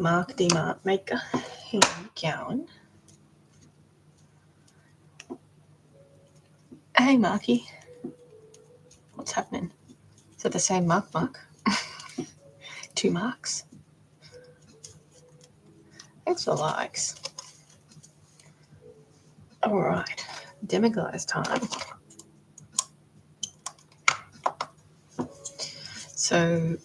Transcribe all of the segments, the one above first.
Mark D-Mart maker. Here we go. Hey, Marky. What's happening? Is it the same Mark? 2 marks. Thanks for the likes. All right, demiglaze time. So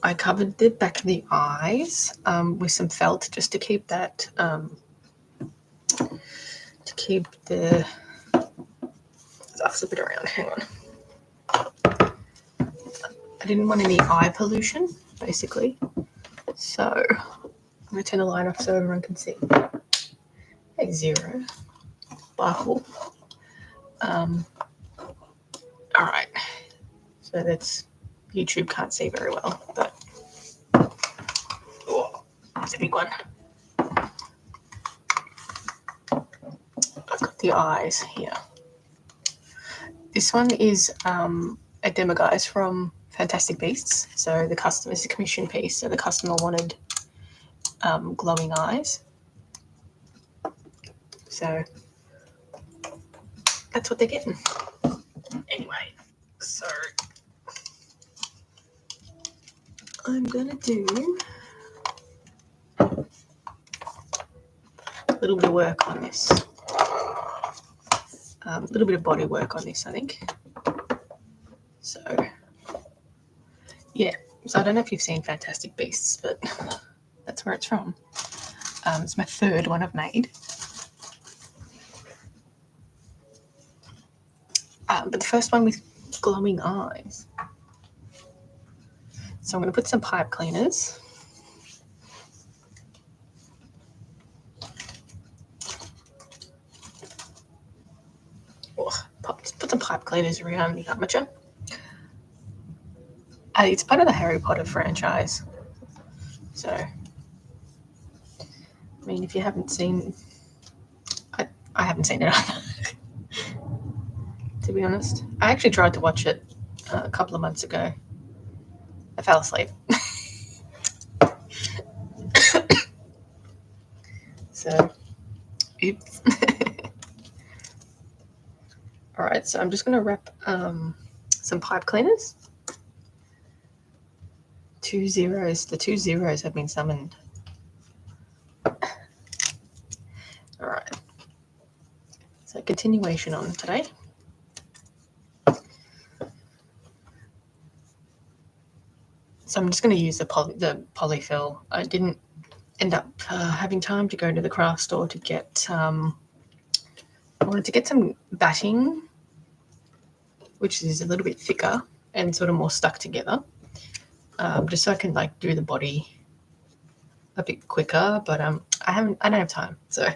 I covered the back of the eyes with some felt just to keep that, I'll flip it around, hang on. I didn't want any eye pollution, basically. So I'm going to turn the light off so everyone can see. Hey, 0. Sparkle. All right. So that's, YouTube can't see very well, but oh, that's a big one. I've got the eyes here. This one is a demo guise from Fantastic Beasts. So the customer is a commission piece. So the customer wanted glowing eyes. So that's what they're getting. Anyway, so I'm gonna do a little bit of work on this. A little bit of body work on this, I think. So, yeah. So I don't know if you've seen Fantastic Beasts, but that's where it's from. It's my 3rd one I've made. But the first one with glowing eyes. So I'm going to put some pipe cleaners. Put some pipe cleaners around the armature. It's part of the Harry Potter franchise. So, I mean, if you haven't seen, I haven't seen it either, to be honest. I actually tried to watch it a couple of months ago. I fell asleep. So, oops. All right, so I'm just going to wrap some pipe cleaners. 2 zeros. The 2 zeros have been summoned. All right. So continuation on today. So I'm just going to use the polyfill. I didn't end up having time to go to the craft store to get. I wanted to get some batting, which is a little bit thicker and sort of more stuck together, just so I can like do the body a bit quicker. But I don't have time, so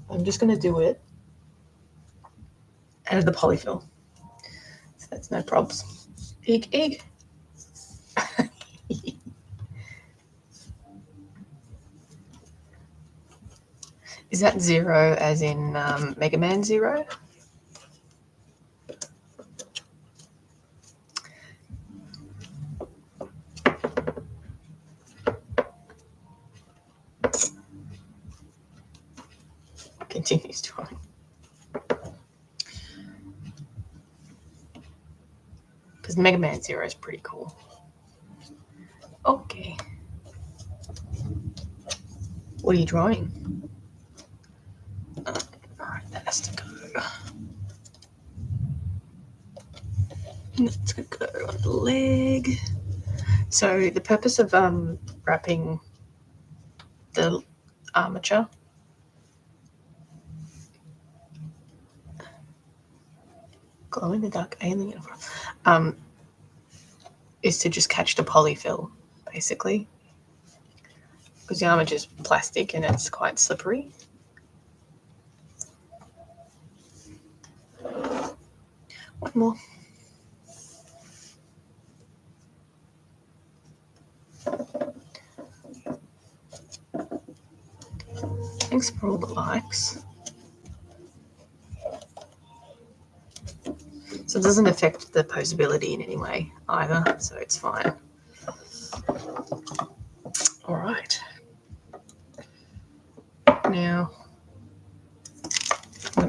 I'm just going to do it out of the polyfill. So that's no probs. Egg. Is that 0 as in Mega Man 0? Continues drawing. Because Mega Man 0 is pretty cool. Okay. What are you drawing? Alright, that has to go. That's going to go on the leg. So the purpose of wrapping the armature glow in the dark alien is to just catch the polyfill, basically, because the armature is plastic and it's quite slippery. One more. Thanks for all the likes. So it doesn't affect the posability in any way either, so it's fine. All right.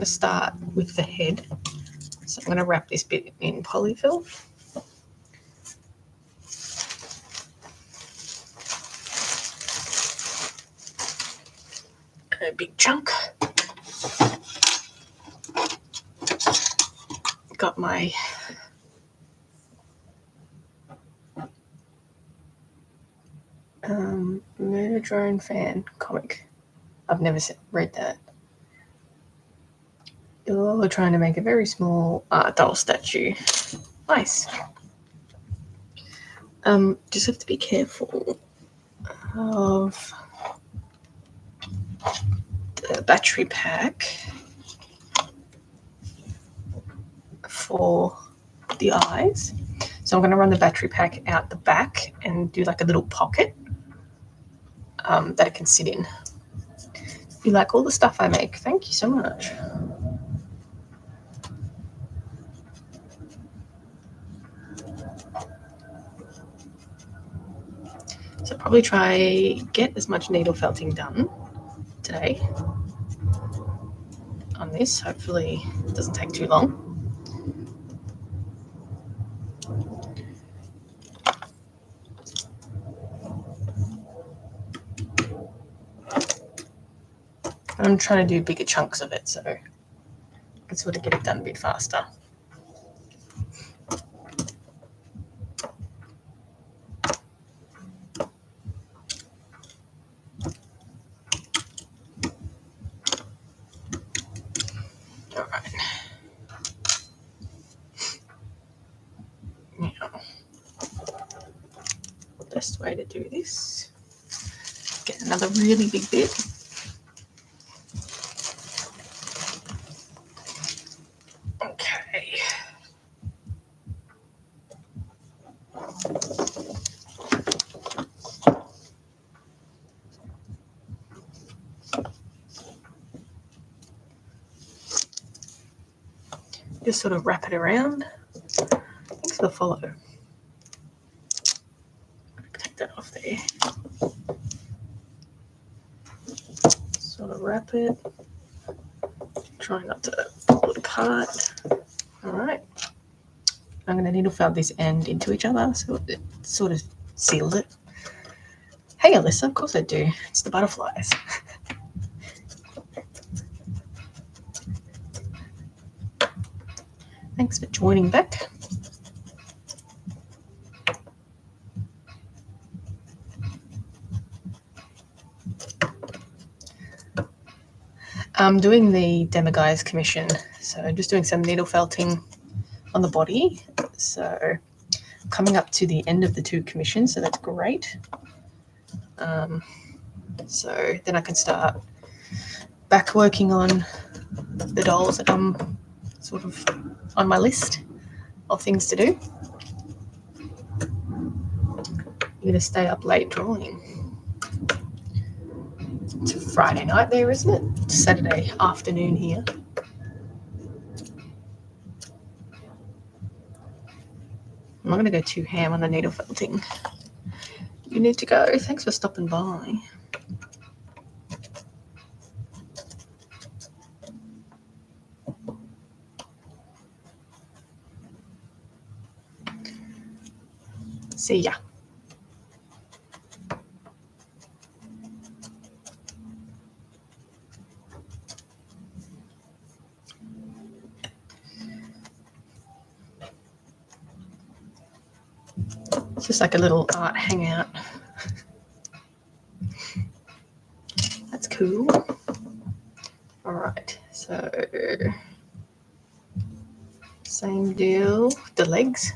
to start with the head. So I'm going to wrap this bit in polyfill. A big chunk. Got my Murder Drone fan comic. I've never read that. You're trying to make a very small Artdoll statue. Nice. Just have to be careful of the battery pack for the eyes. So I'm going to run the battery pack out the back and do like a little pocket that it can sit in. You like all the stuff I make? Thank you so much. So probably try get as much needle felting done today on this. Hopefully it doesn't take too long. I'm trying to do bigger chunks of it so I can sort of get it done a bit faster. All right. Now, the best way to do this, get another really big bit. Okay. Just sort of wrap it around. Thanks for the follow. Take that off there. Sort of wrap it. Try not to pull it apart. All right. I'm going to needle felt this end into each other so it sort of seals it. Hey, Alyssa, of course I do. It's the butterflies. Thanks for joining back. I'm doing the Demiguise commission, so just doing some needle felting on the body. So coming up to the end of the 2 commissions, so that's great. So then I can start back working on the dolls that I'm sort of on my list of things to do. You're going to stay up late drawing. It's Friday night there, isn't it? It's Saturday afternoon here. I'm not going to go too ham on the needle felting. You need to go. Thanks for stopping by. See ya. It's just like a little art hangout. That's cool. All right, so same deal, the legs,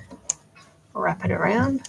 wrap it around.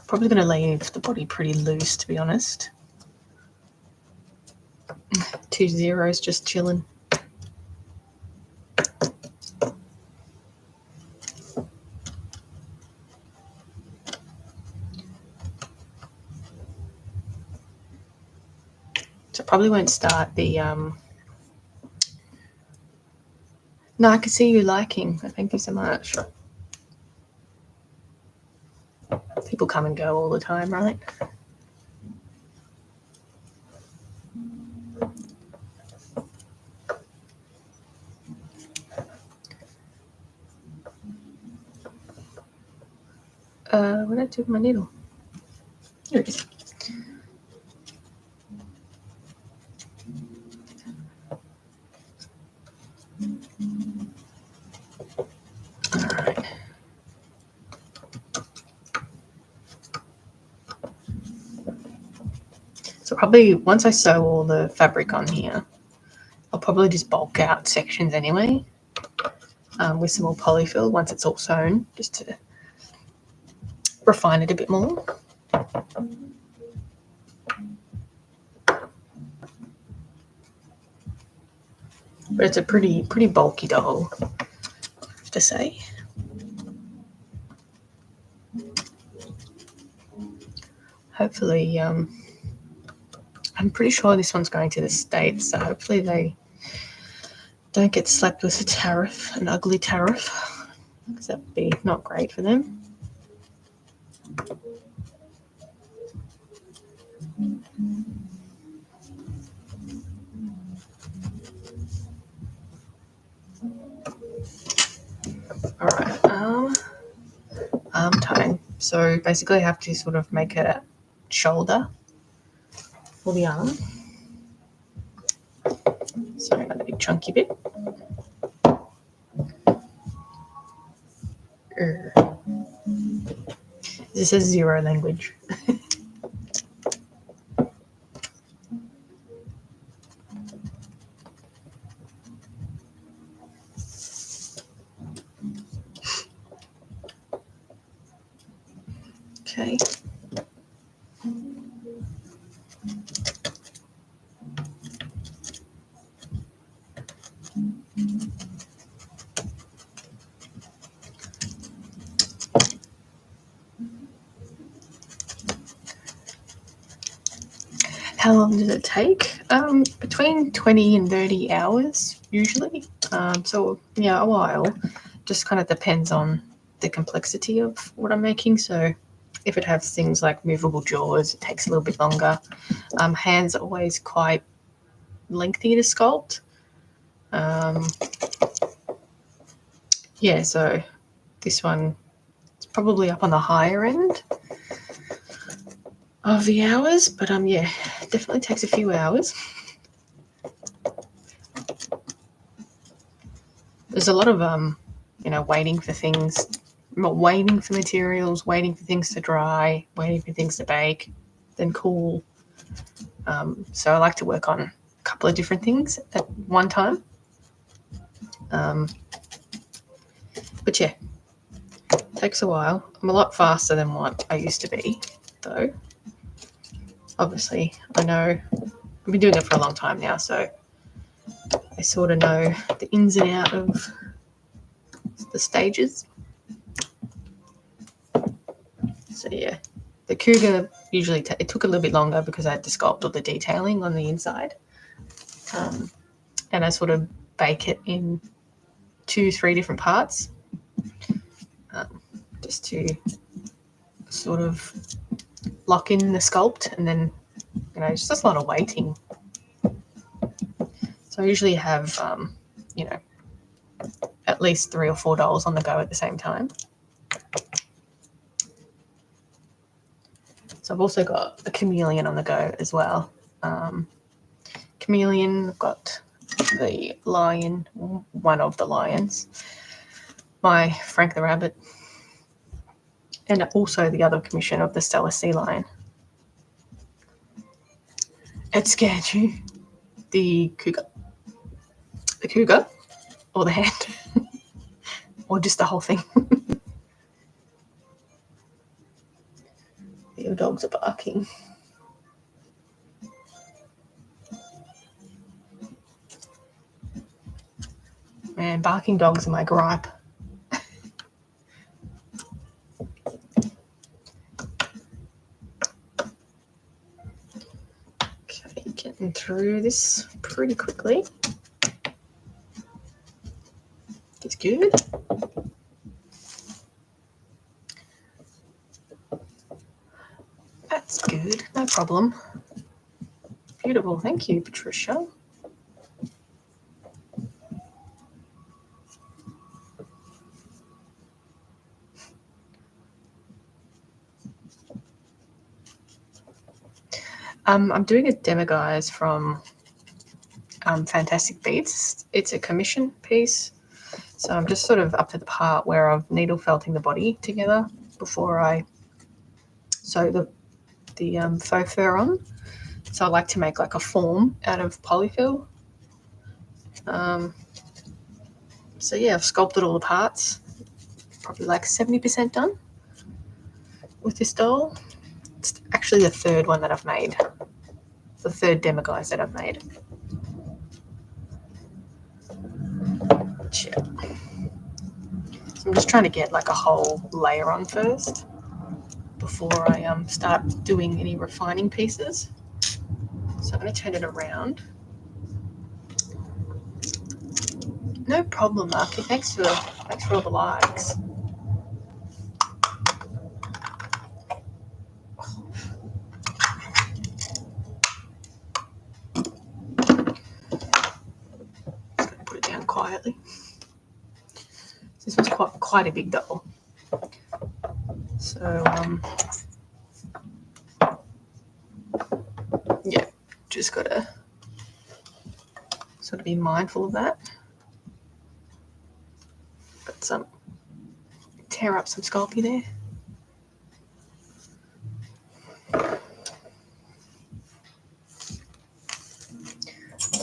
Probably going to leave the body pretty loose, to be honest. 2 zeros just chilling. probably won't start the no, I can see you liking. Thank you so much. People come and go all the time, right? What did I do with my needle? Here it is. All right. So probably once I sew all the fabric on here, I'll probably just bulk out sections anyway with some more polyfill once it's all sewn, just to refine it a bit more. But it's a pretty bulky doll, I have to say. Hopefully, I'm pretty sure this one's going to the States, so hopefully they don't get slapped with a tariff, an ugly tariff, because that would be not great for them. All right, arm tying. So basically I have to sort of make a shoulder for the arm. Sorry about the big chunky bit. This is 0 language. Okay. How long does it take? Between 20 and 30 hours usually. So yeah, a while. Just kind of depends on the complexity of what I'm making. So if it has things like movable jaws, it takes a little bit longer. Hands are always quite lengthy to sculpt. Yeah, so this one is probably up on the higher end of the hours, but yeah, it definitely takes a few hours. There's a lot of waiting for things, waiting for materials, waiting for things to dry, waiting for things to bake, then cool. So I like to work on a couple of different things at one time. But yeah, it takes a while. I'm a lot faster than what I used to be, though. Obviously, I know I've been doing it for a long time now, so I sort of know the ins and outs of the stages. So yeah, the cougar usually it took a little bit longer because I had to sculpt all the detailing on the inside, and I sort of bake it in 2-3 different parts, just to sort of lock in the sculpt, and then it's just a lot of waiting. So I usually have at least 3 or 4 dolls on the go at the same time. So I've also got a chameleon on the go as well. Chameleon, I've got the lion, one of the lions, my Frank the Rabbit, and also the other commission of the Stella Sea Lion. It scared you. The cougar. The cougar or the hand or just the whole thing. Your dogs are barking. Man, barking dogs are my gripe. Okay, getting through this pretty quickly. It's good. That's good, no problem. Beautiful, thank you, Patricia. I'm doing a demo, guys, from Fantastic Beats. It's a commission piece, so I'm just sort of up to the part where I've needle felting the body together before I sew the faux fur on. So I like to make like a form out of polyfill. So yeah, I've sculpted all the parts, probably like 70% done with this doll. It's actually the third one that I've made, the third demo guys that I've made. So I'm just trying to get like a whole layer on first before I start doing any refining pieces. So I'm going to turn it around. No problem, Marky. Thanks for all the likes. Just going to put it down quietly. This was quite a big doll. So yeah, just got to sort of be mindful of that. But tear up some Sculpey there.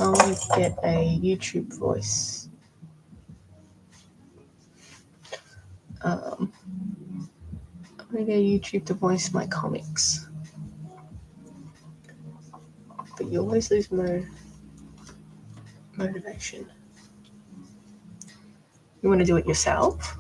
I want to get a YouTube voice. I'm going to get YouTube to voice my comics. But you always lose motivation. You want to do it yourself?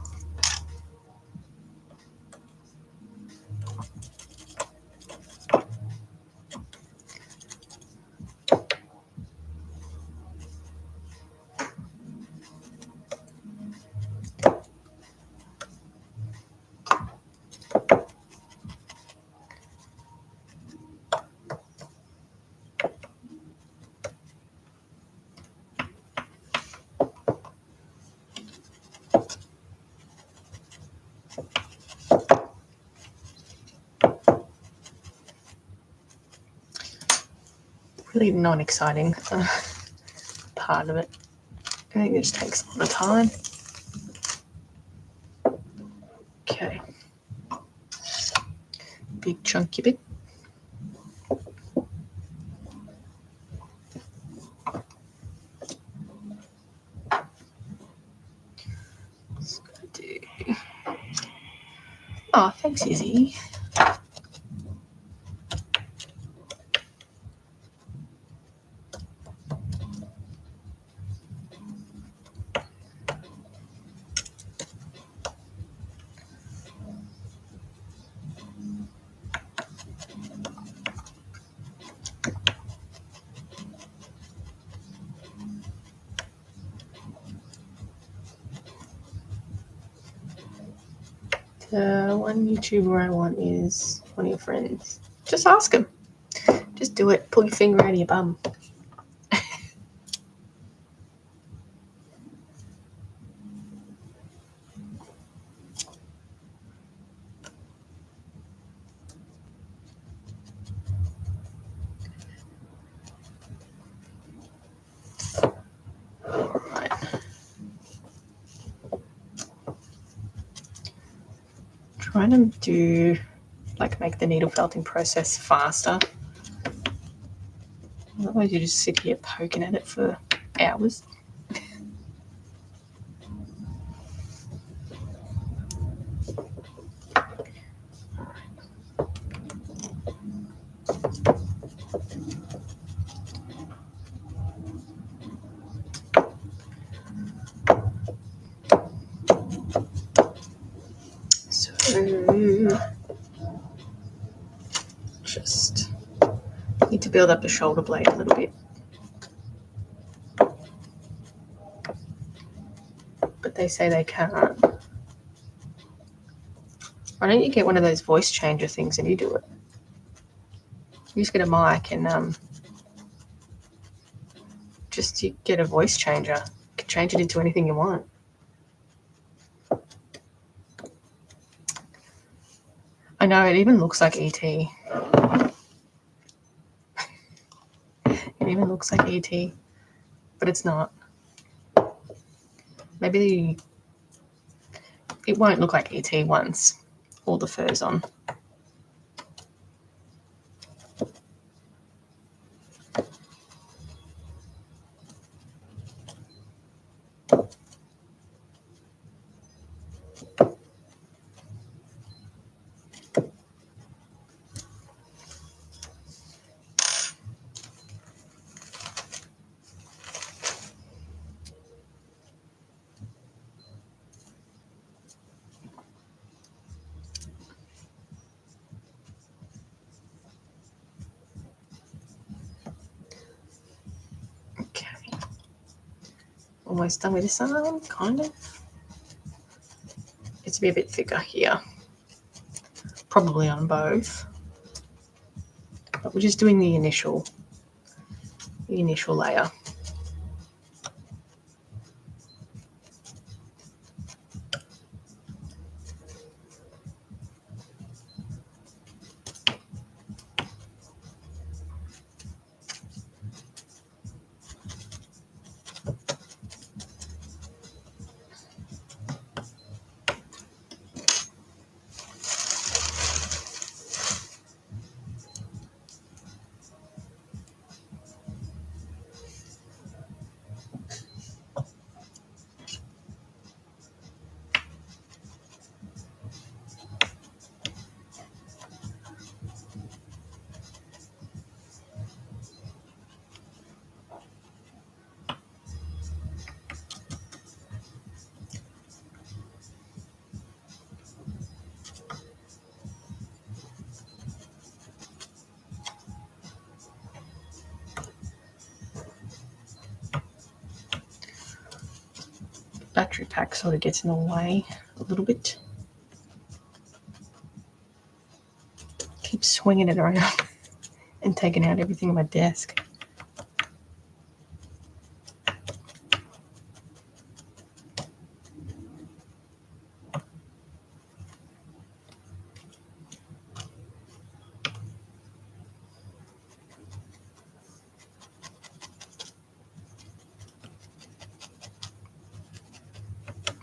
Really non-exciting part of it. I think it just takes a lot of time. Okay. Big chunky bit. Just gonna do. Oh, thanks, Izzy. The one YouTuber I want is one of your friends. Just ask him. Just do it. Pull your finger out of your bum. Alright. Trying to do, like, make the needle felting process faster. Otherwise you just sit here poking at it for hours. Just need to build up the shoulder blade a little bit. but they say they can't. Why don't you get one of those voice changer things and you do it? You just get a mic and just you get a voice changer. You can change it into anything you want. I know, it even looks like ET. It even looks like ET, but it's not. Maybe it won't look like ET once all the fur's on. Almost done with this arm, kind of. It's to be a bit thicker here, probably on both. But we're just doing the initial layer. Battery pack sort of gets in the way a little bit. Keep swinging it around and taking out everything on my desk.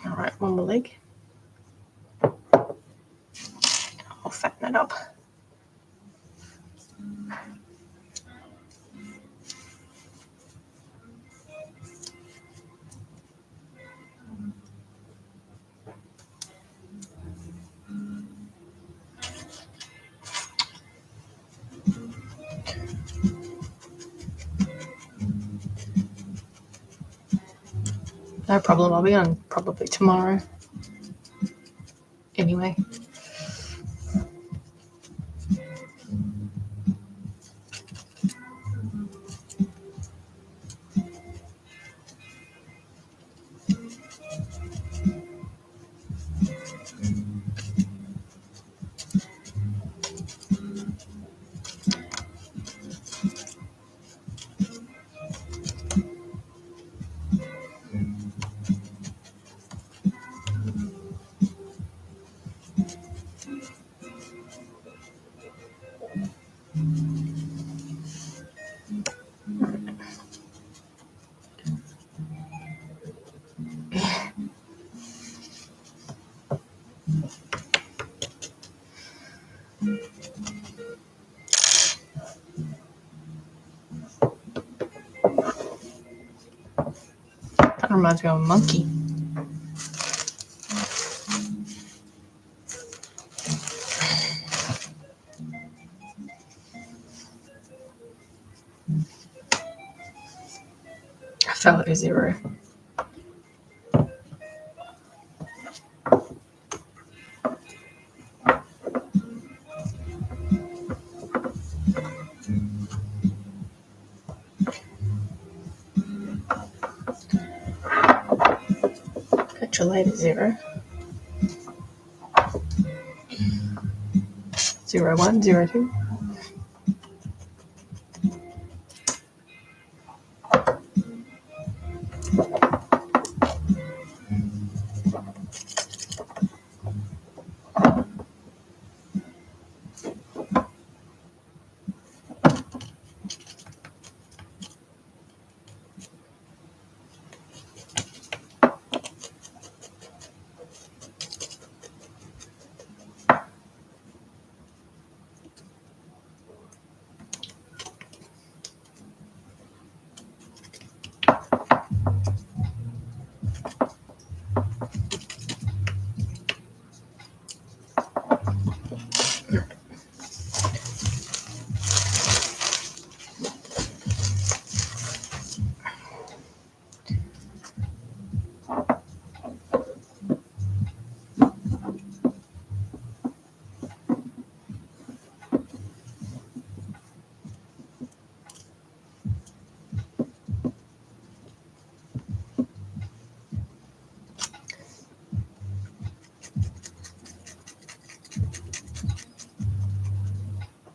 All right, one more leg. I'll fatten it up. No problem, I'll be on probably tomorrow. Anyway. That reminds me of a monkey. I fell at a 0. isolated 0. 0, 1, 0, 2.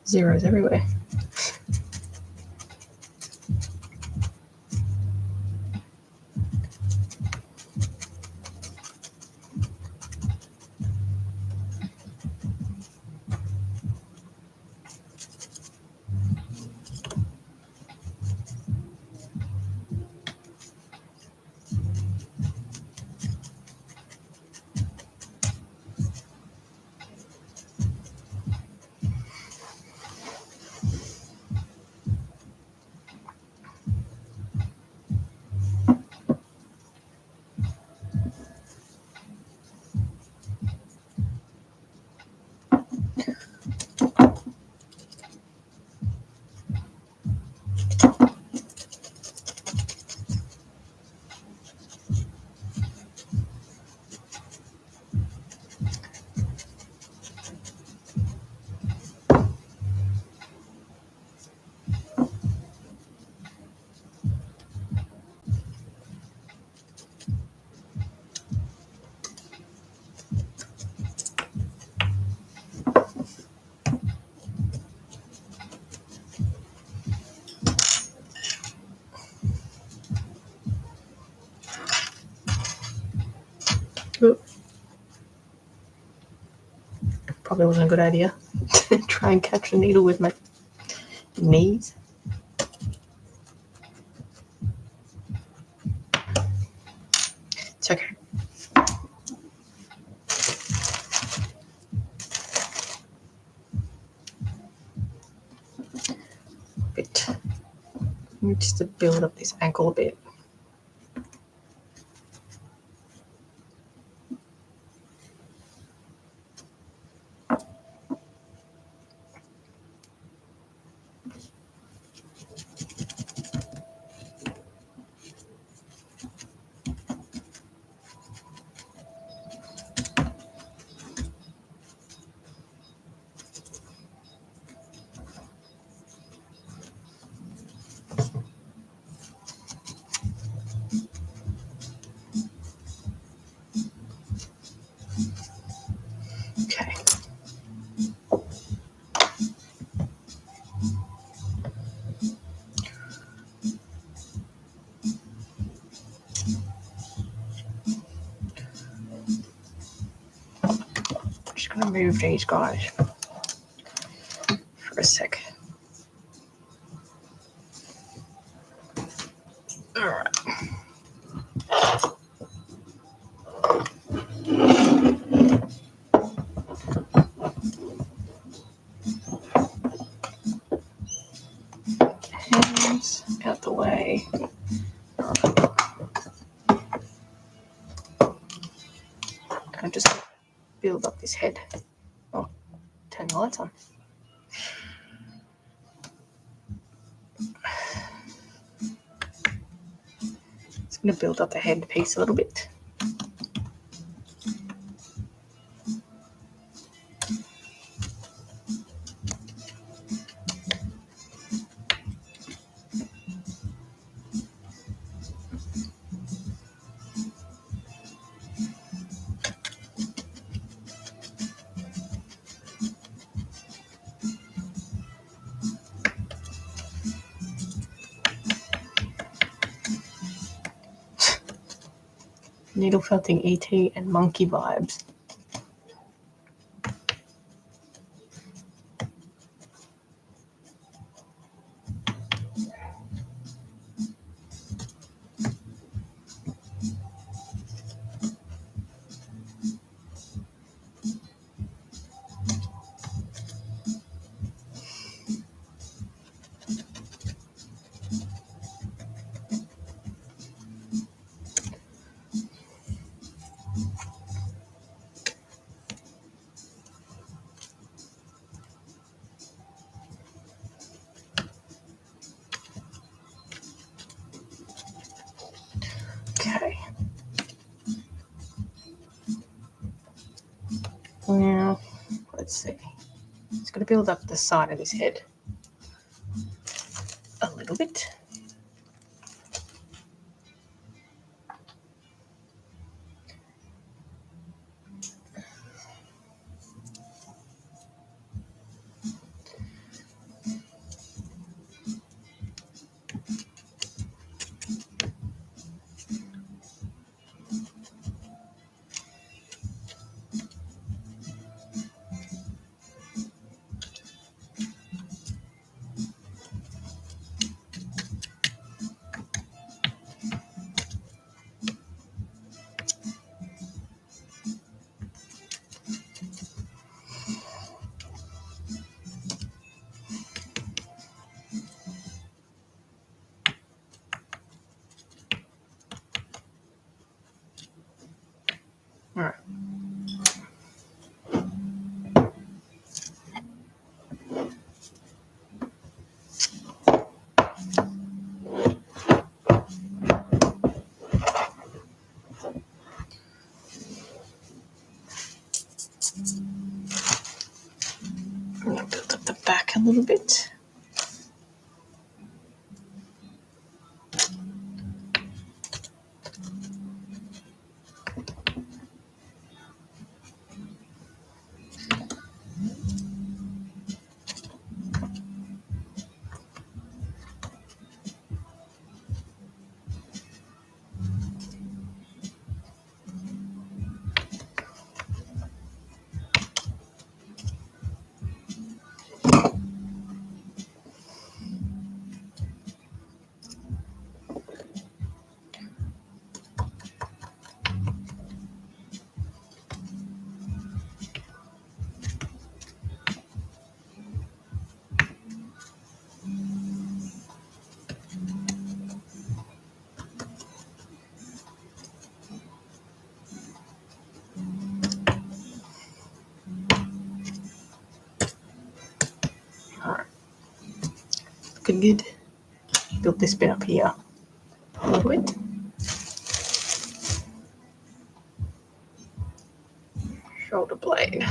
Zeros everywhere. Ooh. Probably wasn't a good idea to try and catch a needle with my knees. It's okay. Bit. Just to build up this ankle a bit. Okay. Just gonna move these guys for a sec. All right. Hands out the way. I'm just gonna build up this head. Oh, turn the lights on. It's going to build up the head piece a little bit. Needle felting ET and monkey vibes. Okay. Now, let's see. It's going to build up the side of his head a little bit. All right. I'm going to build up the back a little bit. All right. Looking good. Build this bit up here a little bit. Shoulder blade.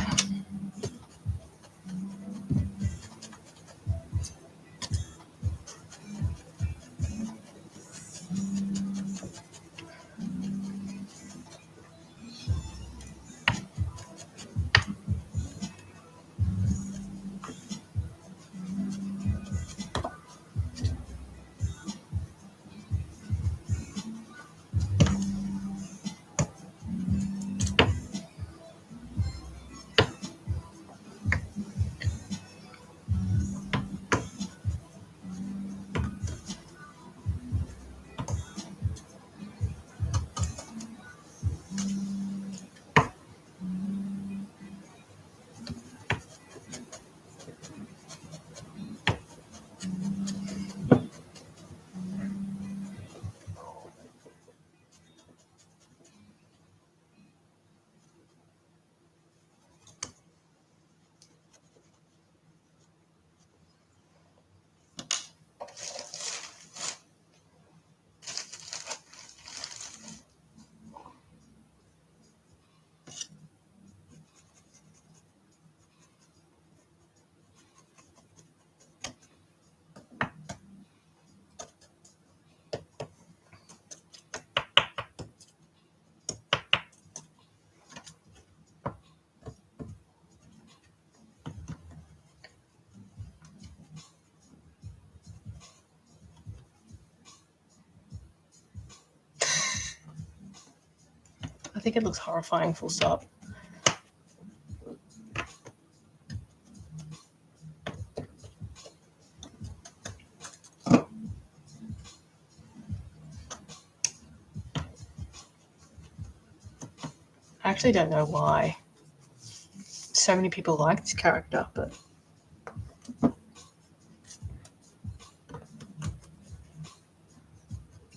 think it looks horrifying, full stop. I actually don't know why so many people like this character, but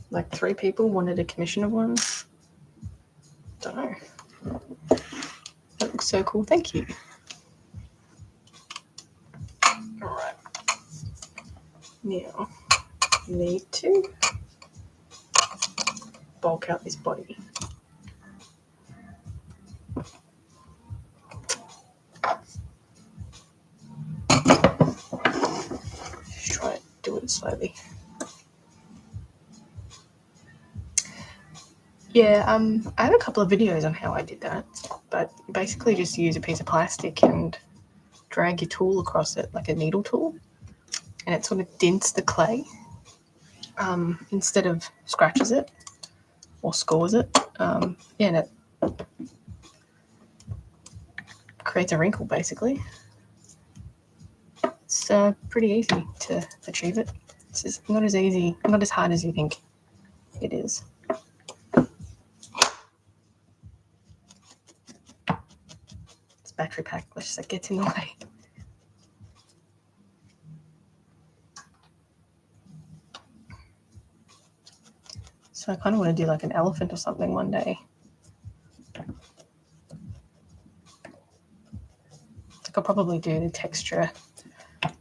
like 3 people wanted a commission of one. Don't know. That looks so cool. Thank you. All right. Now, need to bulk out this body. Just try to do it slowly. Yeah, I have a couple of videos on how I did that, but basically just use a piece of plastic and drag your tool across it like a needle tool, and it sort of dints the clay instead of scratches it or scores it. And it creates a wrinkle basically. It's pretty easy to achieve it. It's just not as easy, not as hard as you think it is. It's battery pack, let's just say, gets in the way. So I kind of want to do like an elephant or something one day. I could probably do the texture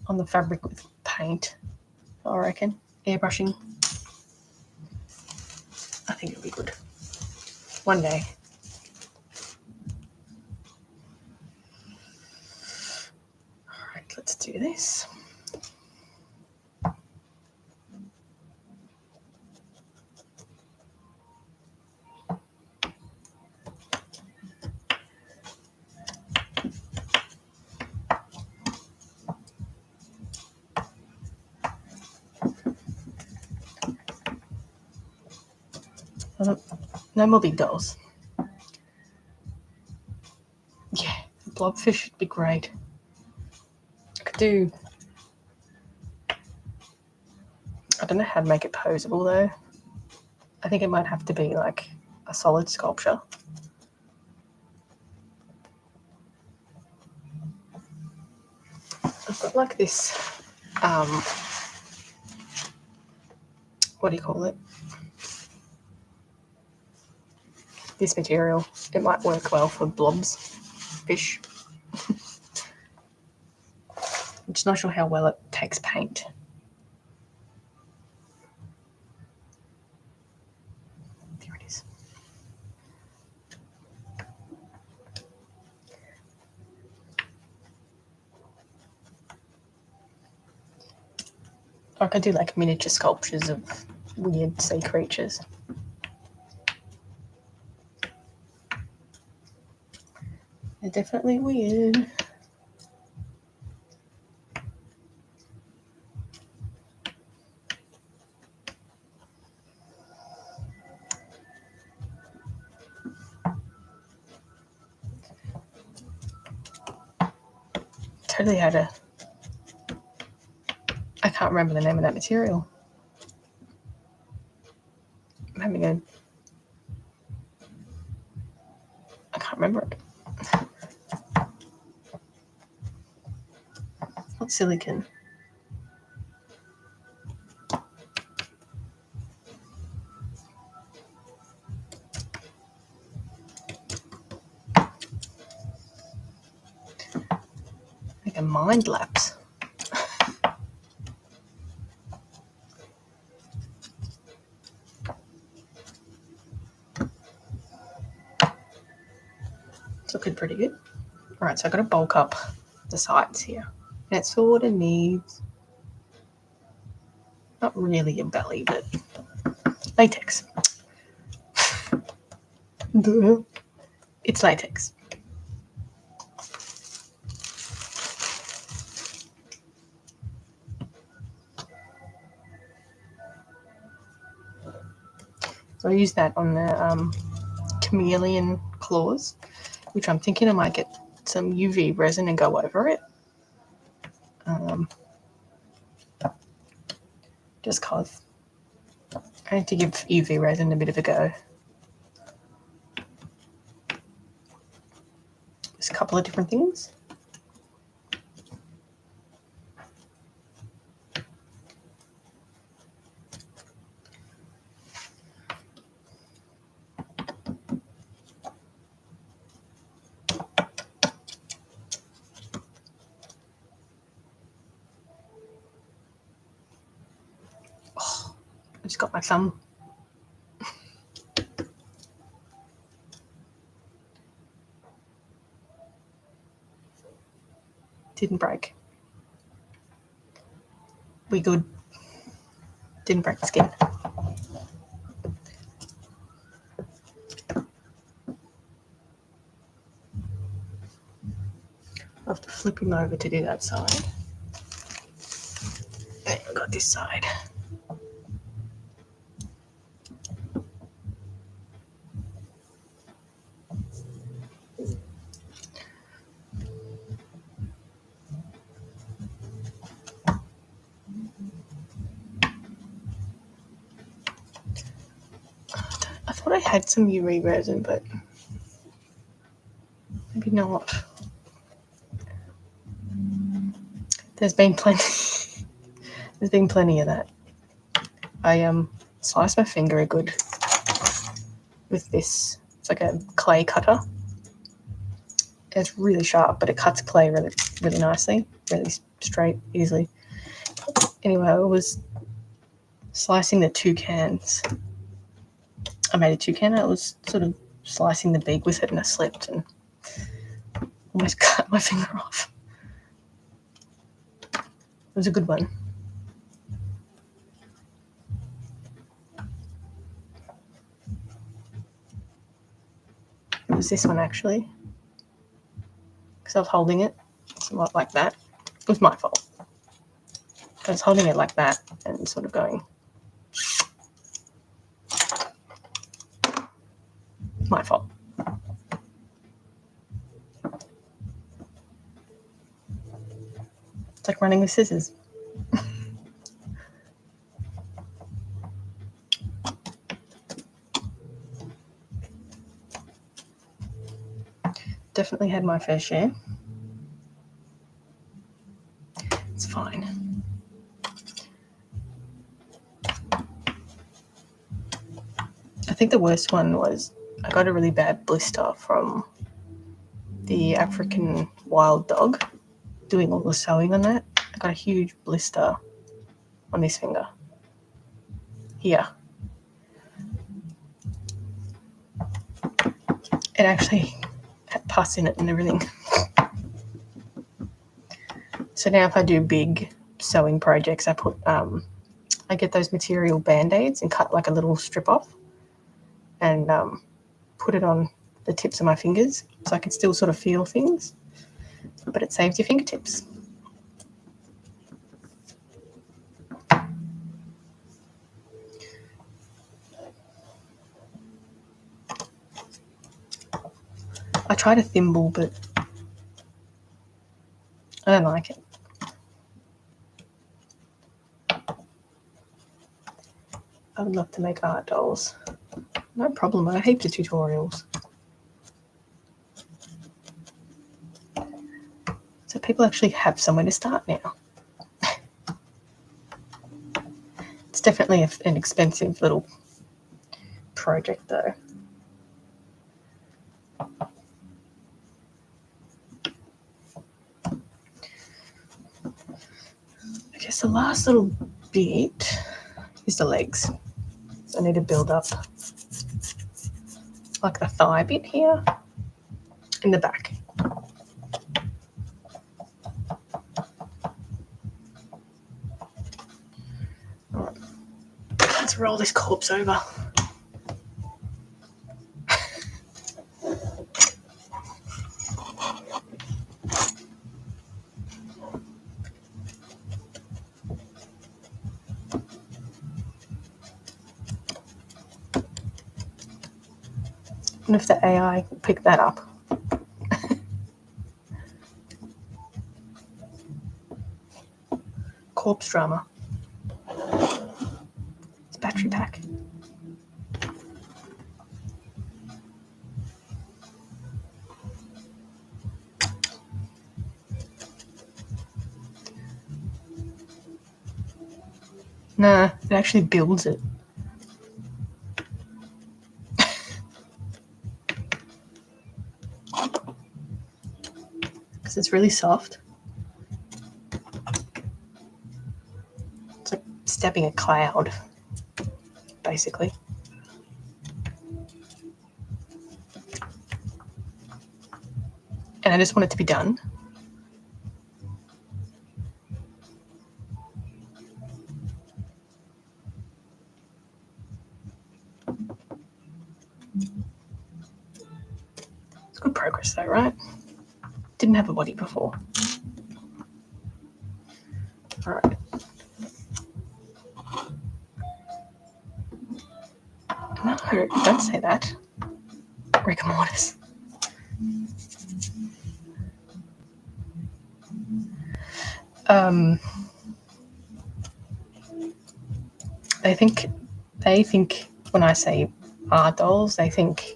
on the fabric with paint, I reckon. Airbrushing. I think it'll be good. One day. Alright, let's do this. No more big dolls. Yeah, the blobfish would be great. I could do... I don't know how to make it posable though. I think it might have to be like a solid sculpture. I've got like this, what do you call it? This material. It might work well for blobs, fish. I'm just not sure how well it takes paint. There it is. Or I could do like miniature sculptures of weird sea creatures. They're definitely weird. Totally had a... I can't remember the name of that material. I'm having a... I can't remember it. It's not silicon. Like a mind lapse. It's looking pretty good. All right, so I've got to bulk up the sides here. And it sort of needs, not really a belly, but latex. It's latex. So I use that on the chameleon claws, which I'm thinking I might get some UV resin and go over it. Just cause I need to give UV resin a bit of a go. There's a couple of different things. Oh, I just got my thumb. Didn't break. We good. Didn't break the skin. I'll have to flip him over to do that side. And I've got this side. I thought I had some UV resin, but maybe not. There's been plenty. There's been plenty of that. I sliced my finger good with this. It's like a clay cutter. It's really sharp, but it cuts clay really, really nicely, really straight, easily. Anyway, I was slicing the toucans. I made a toucan. I was sort of slicing the beak with it, and I slipped and almost cut my finger off. It was a good one. It was this one, actually, because I was holding it somewhat like that. It was my fault. I was holding it like that and sort of going. My fault. It's like running with scissors. Definitely had my fair share. It's fine. I think the worst one was I got a really bad blister from the African wild dog doing all the sewing on that. I got a huge blister on this finger. Here. It actually had pus in it and everything. So now if I do big sewing projects, I get those material band-aids and cut like a little strip off and put it on the tips of my fingers so I can still sort of feel things, but it saves your fingertips. I tried a thimble, but I don't like it. I would love to make art dolls. No problem, I have heaps of tutorials. So people actually have somewhere to start now. It's definitely an expensive little project though. I guess the last little bit is the legs. So I need to build up like the thigh bit here in the back. All right. Let's roll this corpse over. And if the AI pick that up. Corpse drama. It's battery pack. Nah, it actually builds it. Because it's really soft. It's like stepping a cloud, basically. And I just want it to be done. It's good progress though, right? Didn't have a body before. All right. No, don't say that. Rigor mortis. They think when I say Artdolls, they think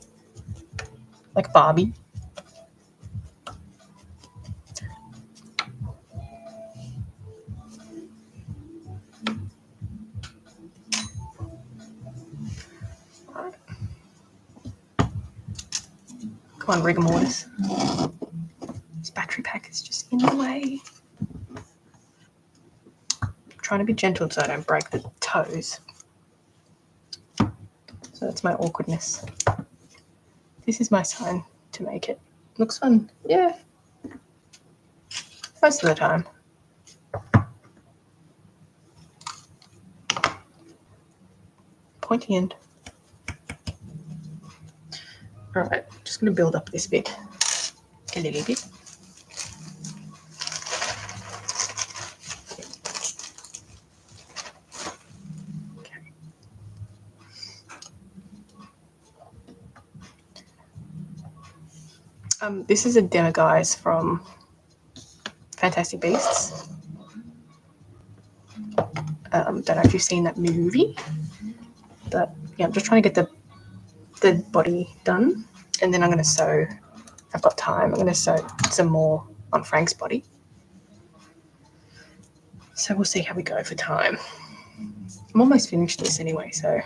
like Barbie. Right. Come on, rigor mortis. This battery pack is just in the way. I'm trying to be gentle so I don't break the toes. So that's my awkwardness. This is my sign to make it. Looks fun. Yeah. Most of the time. Pointy end. All right, just going to build up this bit a little bit. Okay. This is a demo, guys, from Fantastic Beasts. Don't know if you've seen that movie, but yeah, I'm just trying to get the body done, and then I'm going to sew. I've got time. I'm going to sew some more on Frank's body. So we'll see how we go for time. I'm almost finished this anyway, so.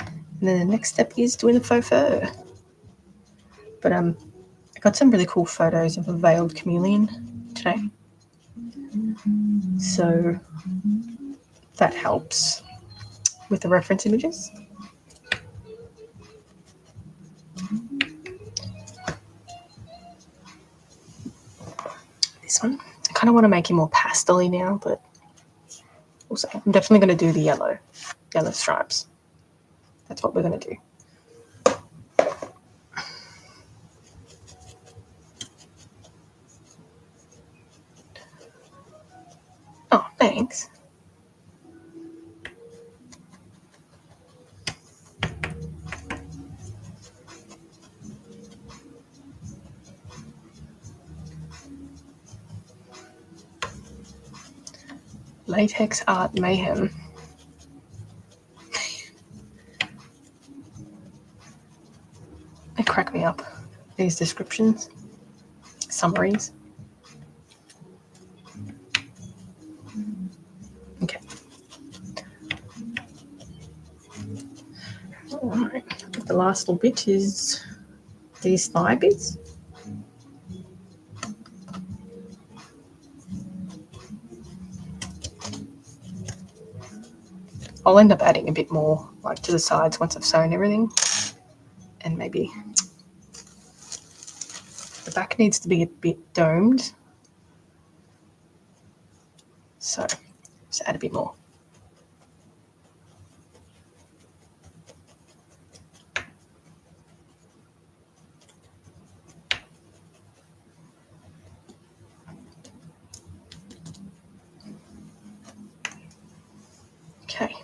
And then the next step is doing the faux fur. But I got some really cool photos of a veiled chameleon today. So that helps with the reference images. This one, I kind of want to make it more pastel-y now, but also I'm definitely going to do the yellow stripes. That's what we're going to do. Oh, thanks. Latex art mayhem. They crack me up. These descriptions, summaries. Okay. All right. The last little bit is these thigh bits. I'll end up adding a bit more like to the sides once I've sewn everything. And maybe the back needs to be a bit domed. So just add a bit more. Okay.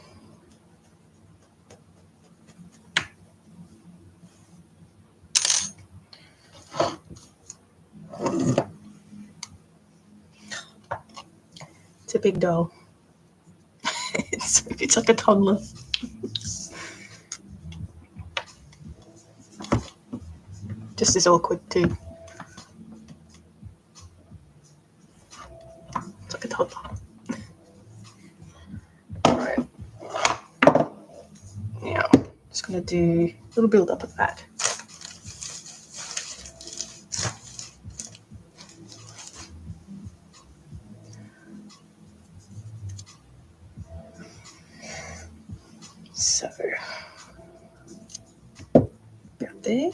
a big doll. It's like a toddler. Just as awkward too. It's like a toddler. Alright. Now, just going to do a little build up of that. So, about there.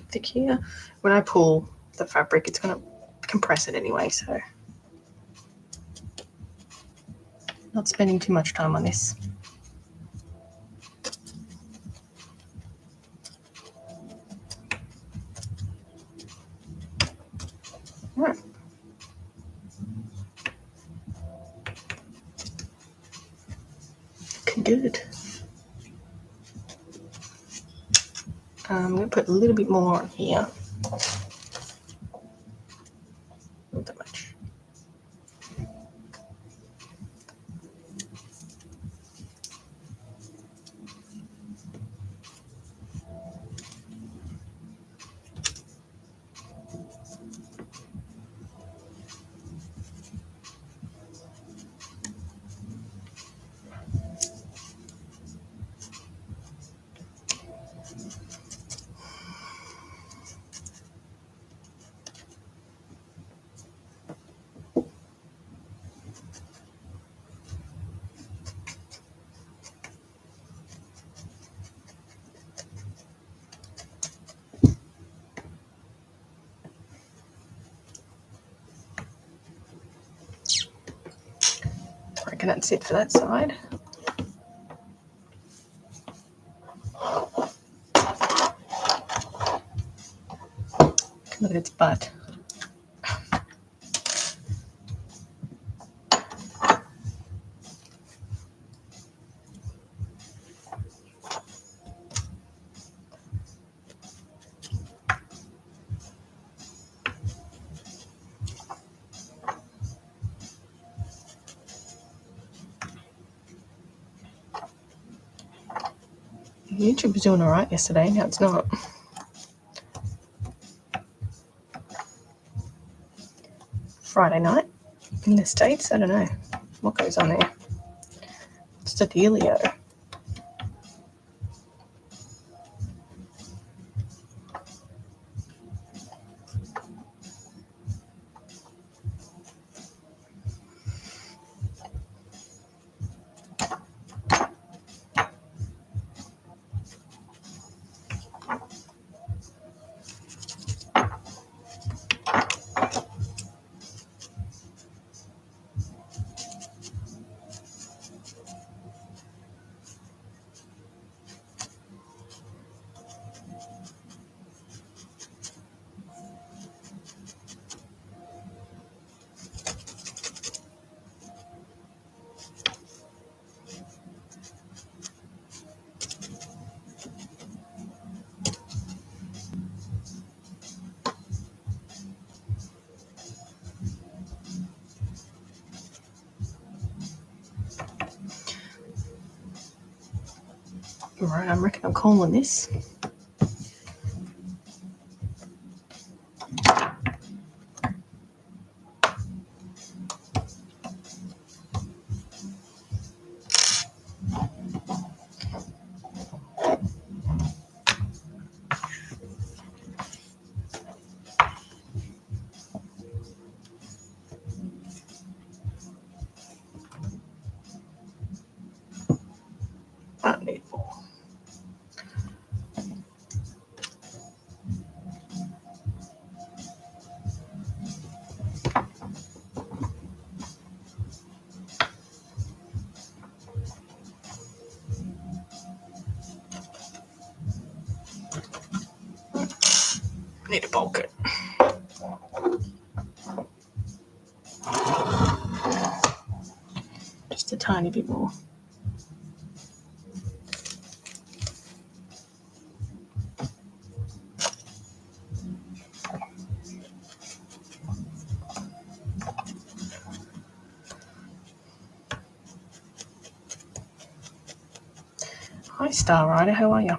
Thick here. When I pull the fabric, it's going to compress it anyway, so not spending too much time on this. Right. Looking good. I'm going to put a little bit more on here. Not that much. I reckon that's it for that side. Look at its butt. YouTube was doing alright yesterday, now it's not. Friday night in the States, I don't know what goes on there. It's the dealio. Right, I reckon I'm calling this. I need more. Need to bulk it. Just a tiny bit more. Hi, Star Rider, how are you?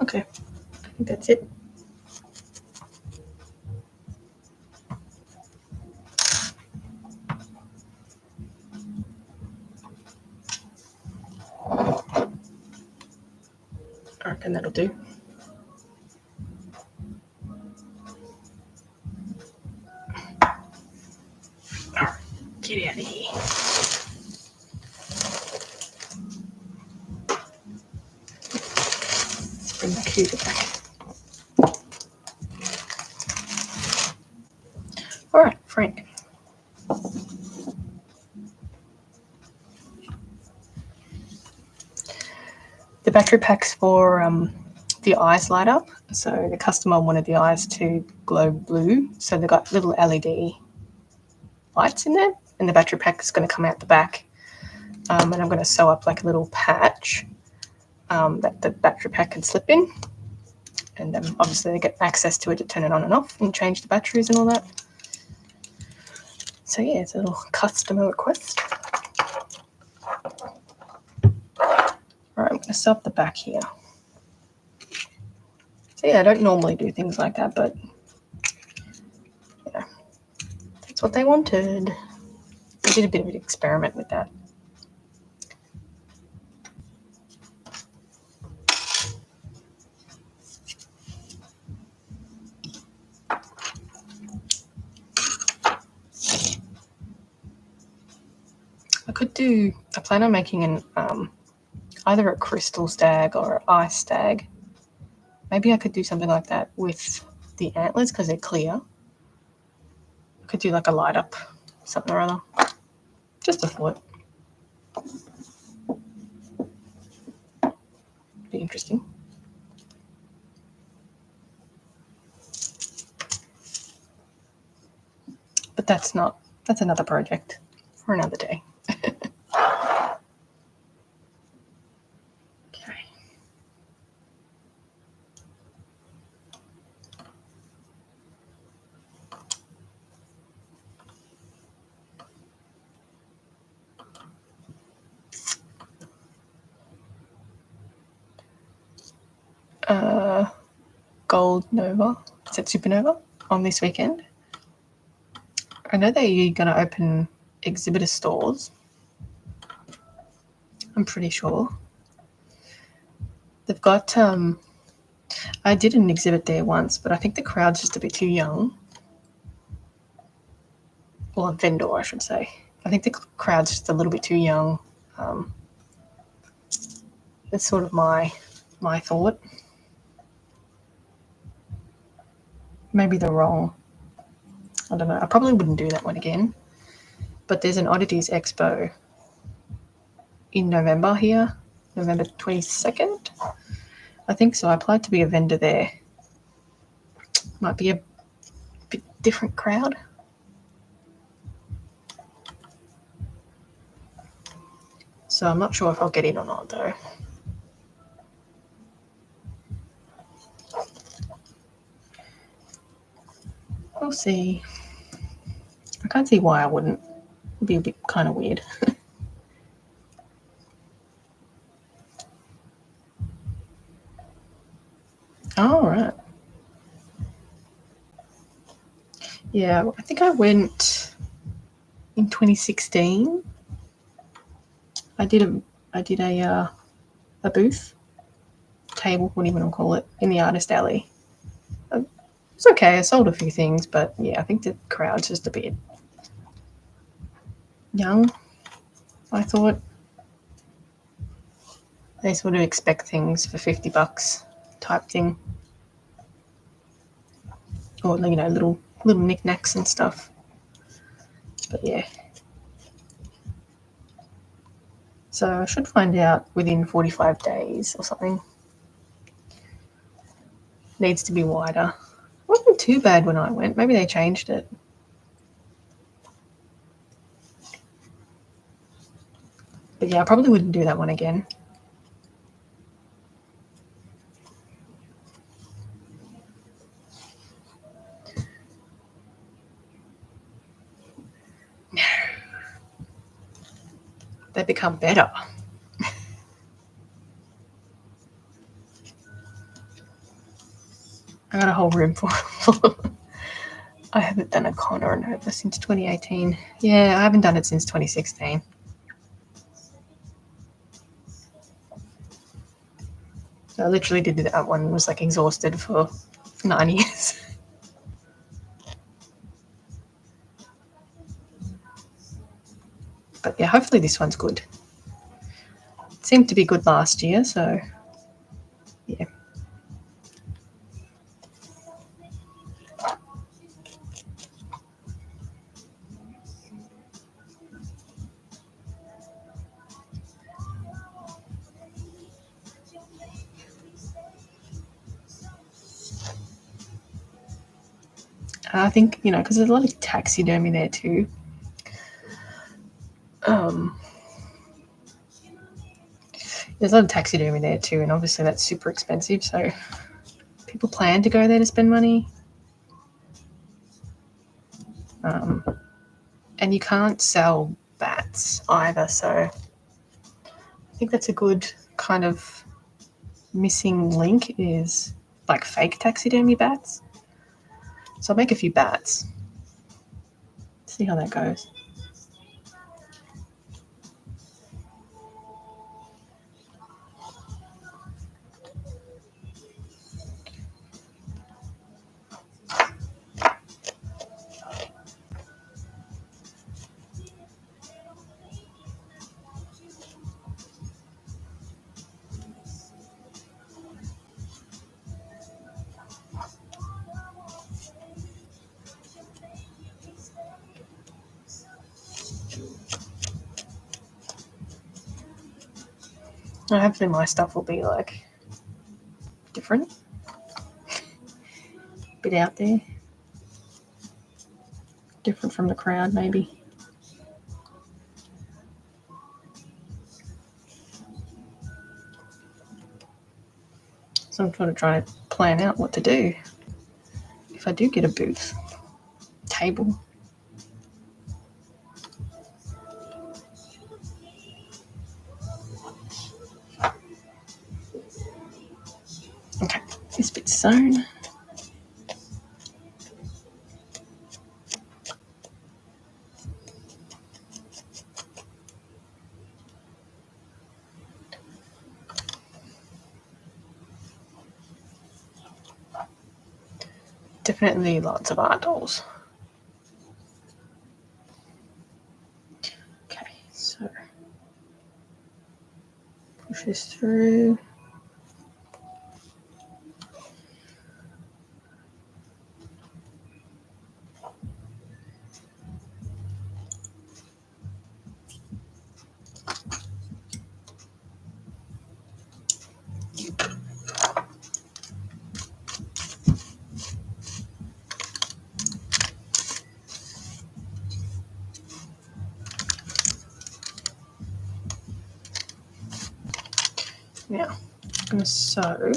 Okay, I think that's it. I reckon that'll do. All right, get out of here. Bring the computer back. All right, Frank. The battery packs for the eyes light up. So the customer wanted the eyes to glow blue. So they've got little LED lights in there, and the battery pack is going to come out the back. And I'm going to sew up like a little patch that the battery pack can slip in. And then obviously they get access to it to turn it on and off and change the batteries and all that. So yeah, it's a little customer request. All right, I'm going to sew up the back here. So yeah, I don't normally do things like that, but yeah, that's what they wanted. I did a bit of an experiment with that. I plan on making an either a crystal stag or an ice stag. Maybe I could do something like that with the antlers because they're clear. I could do like a light up, something or other. Just a thought. Be interesting. But that's another project for another day. Gold Nova, is it Supernova, on this weekend. I know they're going to open exhibitor stores. I'm pretty sure. They've got, I did an exhibit there once, but I think the crowd's just a bit too young. Well, a vendor, I should say. I think the crowd's just a little bit too young That's sort of my thought. Maybe they're wrong. I don't know. I probably wouldn't do that one again. But there's an Oddities Expo in November here, November 22nd. I think so. I applied to be a vendor there. Might be a bit different crowd. So I'm not sure if I'll get in or not though. We'll see. I can't see why I wouldn't. It'd be a bit kind of weird. Oh, right. Yeah, I think I went in 2016. I did a booth table, what do you want to call it, in the artist alley. It's okay. I sold a few things, but yeah, I think the crowd's just a bit young. I thought they sort of expect things for $50 type thing, or little knickknacks and stuff. But yeah, so I should find out within 45 days or something. Needs to be wider. It wasn't too bad when I went. Maybe they changed it. But yeah, I probably wouldn't do that one again. They become better. I got a whole room full. I haven't done a con or a Nova since 2018. Yeah, I haven't done it since 2016. So I literally did that one, was like exhausted for 9 years. But yeah, hopefully this one's good. It seemed to be good last year, so yeah. I think, because there's a lot of taxidermy there too. There's a lot of taxidermy there too, and obviously that's super expensive, so people plan to go there to spend money. And you can't sell bats either, so I think that's a good kind of missing link, is like fake taxidermy bats. So I'll make a few bats. See how that goes. Hopefully my stuff will be like different, a bit out there, different from the crowd maybe. So I'm trying to plan out what to do if I do get a booth table. Okay, this bit's sewn. Definitely lots of Artdolls. Okay, so push this through. Now, I'm going to sew.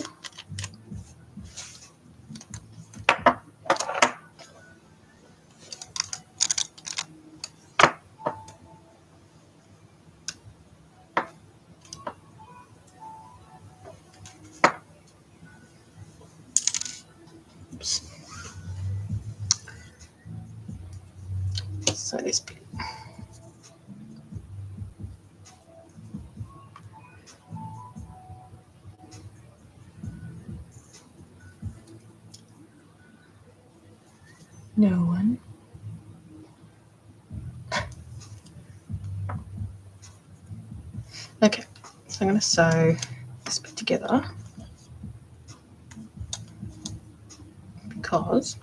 Oops. Sew this bit. No one. Okay, so I'm going to sew this bit together because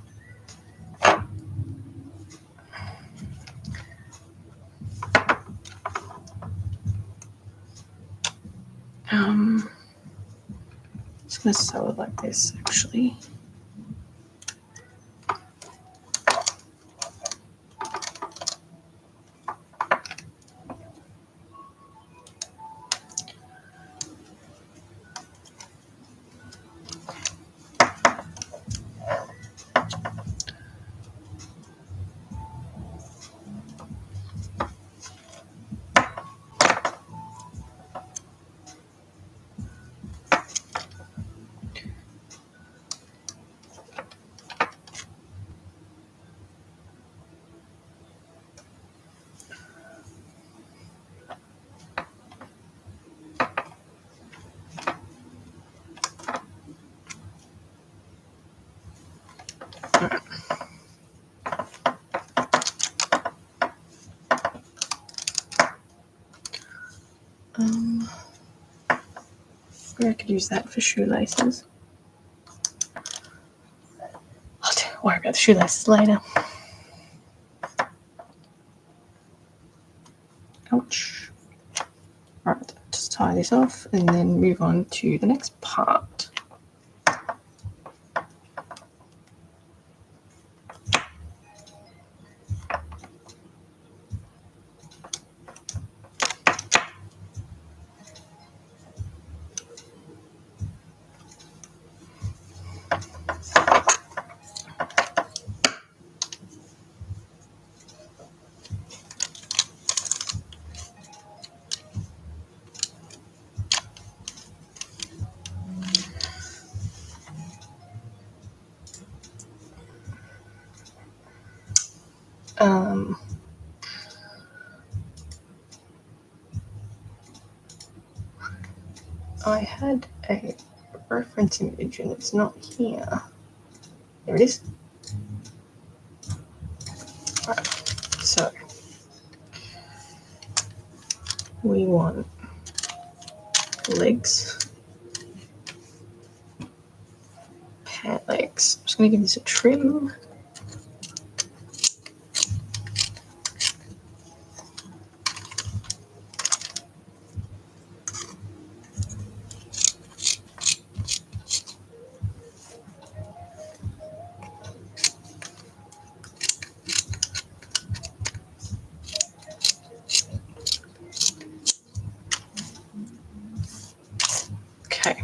just going to sew it like this actually. I could use that for shoelaces. I'll worry about the shoelaces later. Ouch. Alright, just tie this off and then move on to the next part. I had a reference image and it's not here. There it is. Right. So we want legs, pant legs. I'm just going to give this a trim. Okay.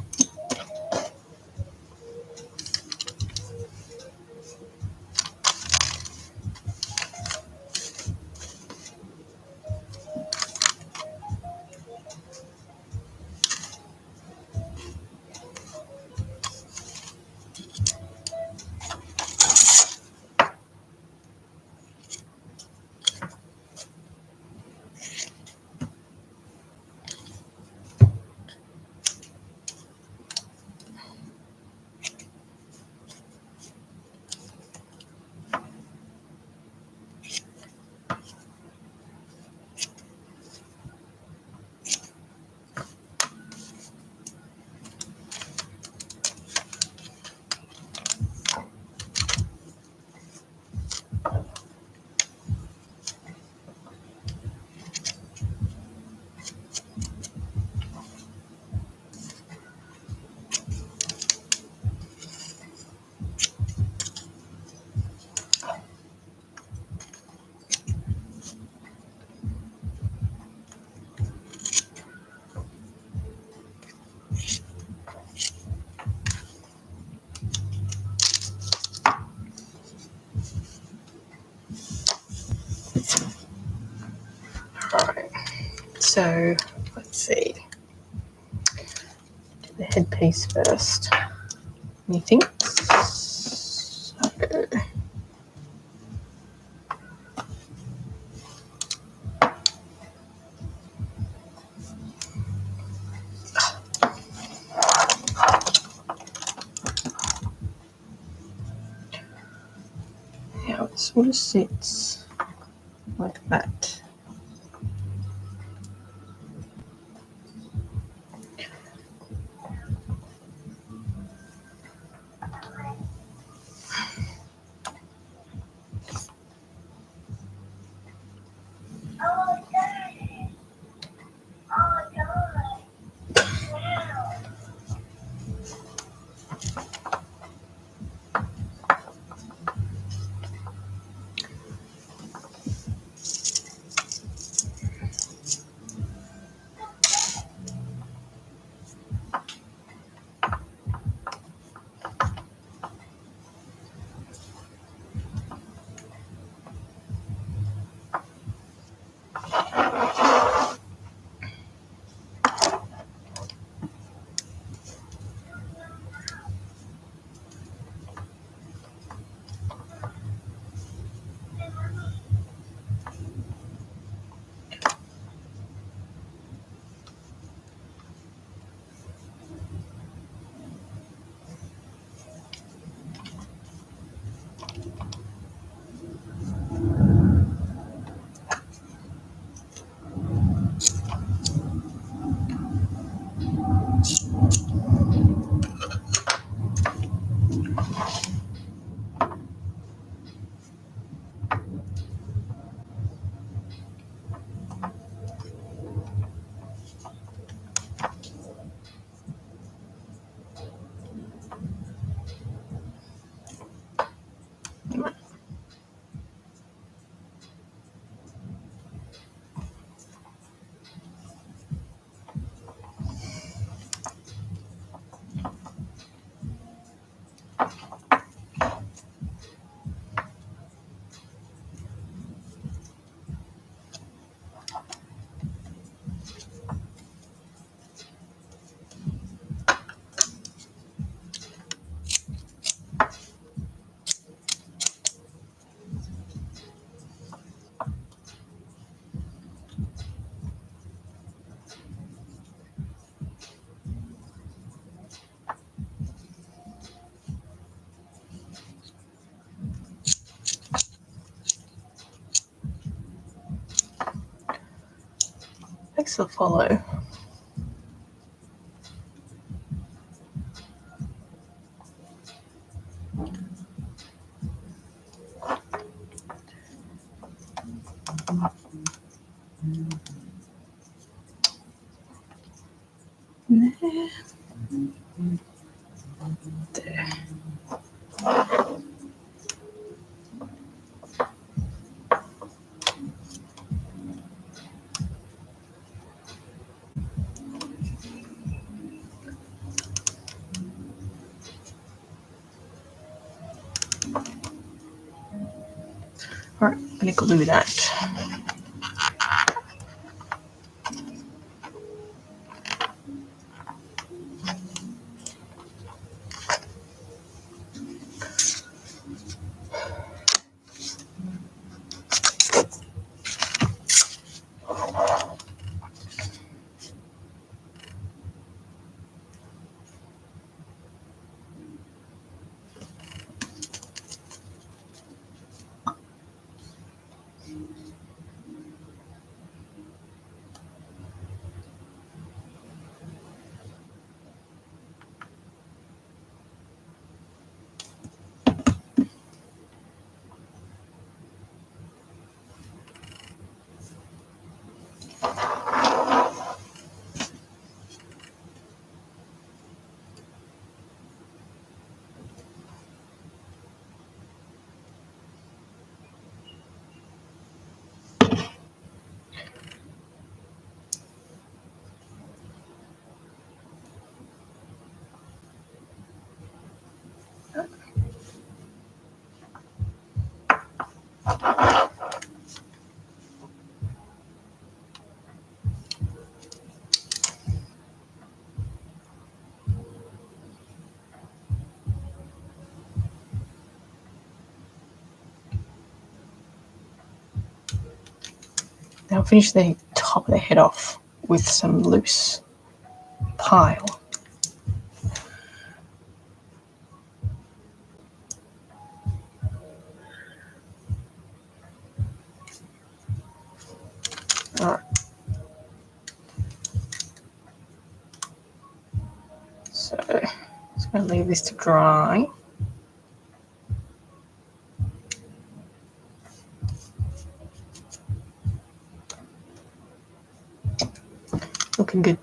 So let's see. Do the headpiece first. Methinks. So, now it sort of sits like that. Thanks for the follow. There. All right, I'm going to glue that. Now finish the top of the head off with some loose pile. All right. So just going to leave this to dry. Looking good.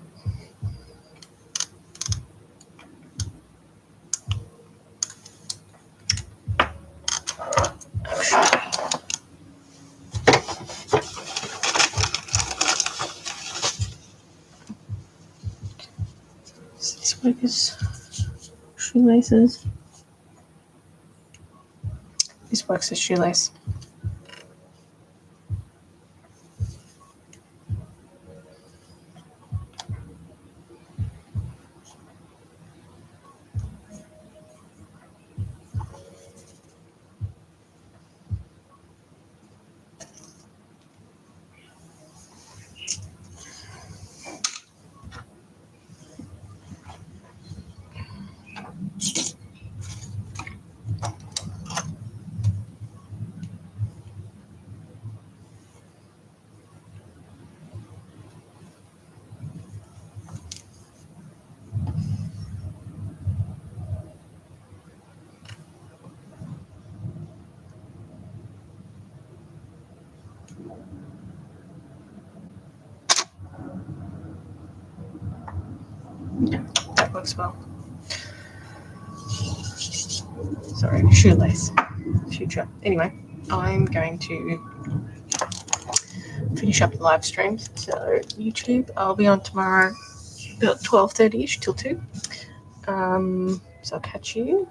This work is shoelaces. This works as shoelace. Yeah, that works well. Sorry, shoelace. Future. Anyway, I'm going to finish up the live streams. So YouTube, I'll be on tomorrow about 12:30ish till 2. So I'll catch you